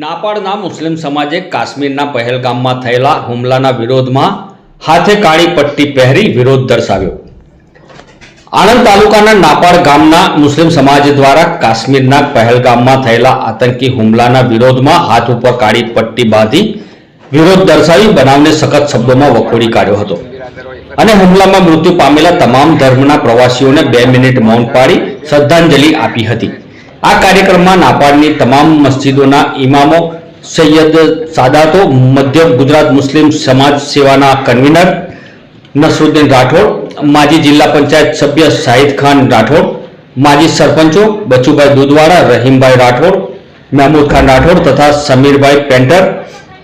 નાપાડના મુસ્લિમ સમાજે કાશ્મીરના પહેલગામમાં થયેલા હુમલાના વિરોધમાં હાથે કાળી પટ્ટી પહેરી વિરોધ દર્શાવ્યો। આણંદ તાલુકાના નાપાડ ગામના મુસ્લિમ સમાજ દ્વારા કાશ્મીરના પહેલગામમાં થયેલા આતંકી હુમલાના વિરોધમાં હાથ ઉપર કાળી પટ્ટી બાંધી વિરોધ દર્શાવી બનાવને સખત શબ્દોમાં વખોડી કાઢ્યો હતો અને હુમલામાં મૃત્યુ પામેલા તમામ ધર્મના પ્રવાસીઓને 2 મિનિટ મૌન પાળી શ્રદ્ધાંજલિ આપી હતી। આ કાર્યક્રમમાં નાપાડની તમામ મસ્જિદોના ઇમામો, સૈયદ સાદાતો, મધ્ય ગુજરાત મુસ્લિમ સમાજ સેવાના કન્વીનર નસરુદ્દીન રાઠોડ, માજી જિલ્લા પંચાયત સભ્ય શાહિદ ખાન રાઠોડ, માજી સરપંચો બચુભાઈ દુધવાડા, રહીમભાઈ રાઠોડ, મહેમૂદ ખાન રાઠોડ તથા સમીરભાઈ પેન્ટર,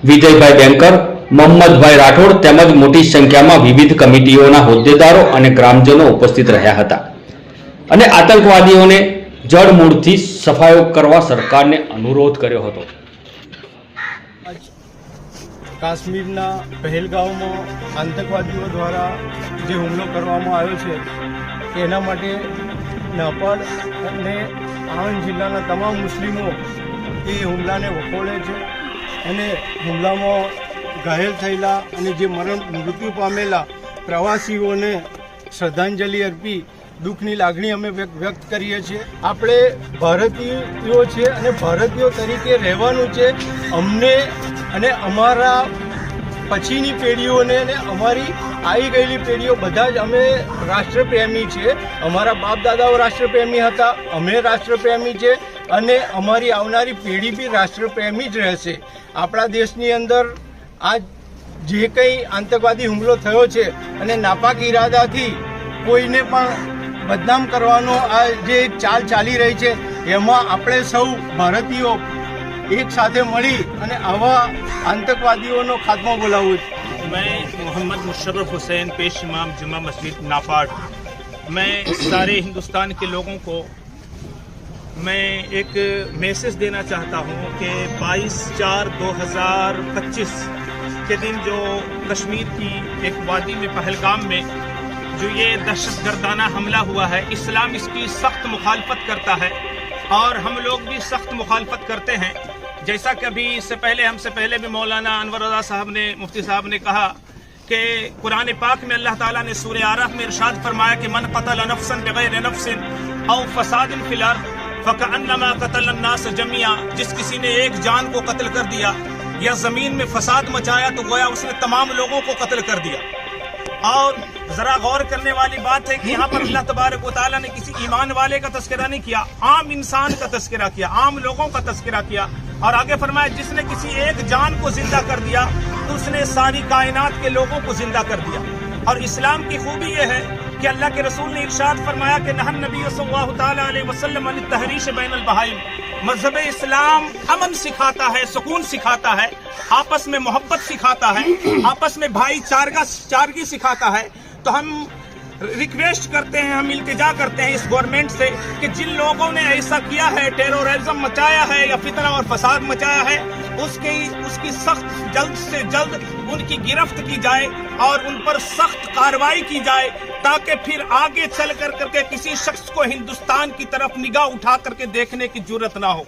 વિજયભાઈ બેંકર, મોહમ્મદભાઈ રાઠોડ તેમજ મોટી સંખ્યામાં વિવિધ કમિટીઓના હોદ્દેદારો અને ગ્રામજનો ઉપસ્થિત રહ્યા હતા અને આતંકવાદીઓને જડમૂળથી સફાયો કરવા સરકારને અનુરોધ કર્યો હતો। કાશ્મીરના પહેલગામમાં આતંકવાદીઓ દ્વારા જે હુમલો કરવામાં આવ્યો છે તેના માટે નાપાડ અને આણંદ જિલ્લાના તમામ મુસ્લિમો એ હુમલાને વખોડે છે અને હુમલામાં ઘાયલ થયેલા અને જે મૃત્યુ પામેલા પ્રવાસીઓને શ્રદ્ધાંજલિ અર્પી દુઃખની લાગણી અમે વ્યક્ત કરીએ છીએ। આપણે ભારતીયો છે અને ભારતીયો તરીકે રહેવાનું છે। અમને અને અમારા પછીની પેઢીઓને અને અમારી આવી ગયેલી પેઢીઓ બધા જ અમે રાષ્ટ્રપ્રેમી છીએ। અમારા બાપ દાદાઓ રાષ્ટ્રપ્રેમી હતા, અમે રાષ્ટ્રપ્રેમી છે અને અમારી આવનારી પેઢી બી રાષ્ટ્રપ્રેમી જ રહેશે। આપણા દેશની અંદર આ જે કંઈ આતંકવાદી હુમલો થયો છે અને નાપાક ઈરાદાથી કોઈને પણ બદનામ કરવાનો આ જે ચાલ ચાલી રહી છે એમાં આપણે સૌ ભારતીયો एक साथे मળી અને આવા આતંકવાદીઓનો ખાત્મો બોલાવવો। मैं मोहम्मद मुशर्रफ हुसैन पेश इमाम जुमा मस्जिद नापाड, मैं सारे हिंदुस्तान के लोगों को मैं एक मैसेज देना चाहता हूँ कि 22/4/2025 के दिन जो कश्मीर की एक वादी में पहलगाम में जो ये दहशतगर्दाना हमला हुआ है, इस्लाम इसकी सख्त मुखालफत करता है और हम लोग भी सख्त मुखालफत करते हैं। जैसा कि अभी इससे पहले हमसे पहले भी मौलाना अनवर रज़ा साहब ने, मुफ्ती साहब ने कहा कि कुरान पाक में अल्लाह ताला ने सूरह आराफ में इरशाद फरमाया कि मन क़तल नफ्सन बिग़ैर नफ्सिन औ फ़सादिन फ़िल अर्ज़ फ़कअन्नमा क़तल अन्नास जमीआ, जिस किसी ने एक जान को कत्ल कर दिया या ज़मीन में फसाद मचाया तो गोया उसने तमाम लोगों को कत्ल कर दिया। और जरा गौर करने वाली बात है कि यहाँ पर अल्लाह तबारक व तआला ने किसी ईमान वाले का तस्करा नहीं किया, आम इंसान का तस्करा किया, आम लोगों का तस्करा किया। और आगे फरमाया जिसने किसी एक जान को जिंदा कर दिया तो उसने सारी कायनात के लोगों को जिंदा कर दिया। और इस्लाम की खूबी यह है कि अल्लाह के रसूल ने इरशाद फरमाया कि नहन नबी सल्लल्लाहु तआला अलैहि वसल्लम अन तहरीश बैनल बहाइम, मजहब इस्लाम अमन सिखाता है, सुकून सिखाता है, आपस में मोहब्बत सिखाता है, आपस में भाईचारगी सिखाता है। तो हम रिक्वेस्ट करते हैं, हम इल्तिजा करते हैं इस गवर्नमेंट से कि जिन लोगों ने ऐसा किया है, टेररिज्म मचाया है या फितना और फसाद मचाया है, उसकी सख्त जल्द से जल्द उनकी गिरफ्त की जाए और उन पर सख्त कार्रवाई की जाए ताकि फिर आगे चल करके किसी शख्स को हिंदुस्तान की तरफ निगाह उठा करके देखने की जरूरत ना हो।